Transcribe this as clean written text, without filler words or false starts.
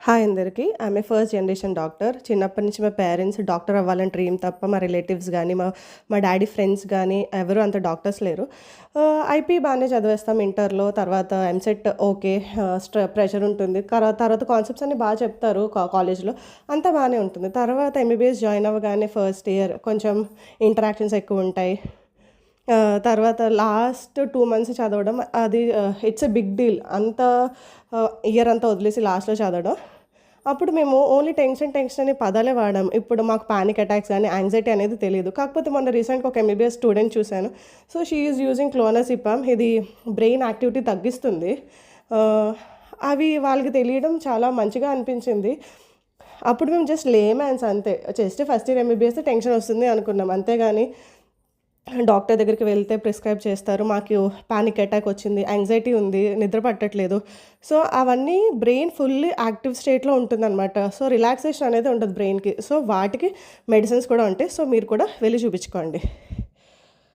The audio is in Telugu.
హాయ్ అందరికీ. I'm a first generation doctor. చిన్నప్పటి నుంచి మా పేరెంట్స్ డాక్టర్ అవ్వాలని డ్రీమ్ తప్ప మా రిలేటివ్స్ గానీ, మా మా డ్యాడీ ఫ్రెండ్స్ గానీ ఎవరు అంత డాక్టర్స్ లేరు. ఐపీ బానే చదివేస్తాం ఇంటర్‌లో. తర్వాత ఎంసెట్ ఓకే. ప్రెషర్ ఉంటుంది. తర్వాత కాన్సెప్ట్స్ అన్నీ చెప్తారు కాలేజ్‌లో. అంతా బానే ఉంటుంది. తర్వాత ఎంబీబీఎస్ జాయిన్ అవ్వగానే ఫస్ట్ ఇయర్ కొంచెం ఇంటరాక్షన్స్ ఎక్కువుంటాయి. తర్వాత లాస్ట్ 2 మంత్స్ చదవడం అది ఇట్స్ ఎ బిగ్ డీల్. అంత ఇయర్ అంతా వదిలేసి లాస్ట్‌లో చదవడం. అప్పుడు మేము ఓన్లీ టెన్షన్ అనే పదాలే వాడాం. ఇప్పుడు మాకు పానిక్ అటాక్స్ గానీ, యాంగ్జైటీ అనేది తెలీదు. కాకపోతే మొన్న రీసెంట్‌గా ఒక ఎంబీబీఎస్ స్టూడెంట్ చూసాను. So, she is using clonazepam. ఇది బ్రెయిన్ యాక్టివిటీ తగ్గిస్తుంది. ఆహ్, అవి వాళ్ళకి తెలియడం చాలా మంచిగా అనిపించింది. అప్పుడు మేము జస్ట్ లేమాన్స్ అంతే. Just first year MBBS tension వస్తుంది అనుకున్నాం. అంతేగాని డాక్టర్ దగ్గరికి వెళ్తే ప్రిస్క్రైబ్ చేస్తారు. మాకు పానిక్ అటాక్ వచ్చింది, యాంగ్జైటీ ఉంది, నిద్ర పట్టట్లేదు. సో, అవన్నీ బ్రెయిన్ ఫుల్లీ యాక్టివ్ స్టేట్‌లో ఉంటుందనమాట. సో, రిలాక్సేషన్ అనేది ఉండదు బ్రెయిన్‌కి. సో, వాటికి మెడిసిన్స్ కూడా ఉంటాయి. సో, మీరు కూడా వెళ్లి చూపించుకోండి.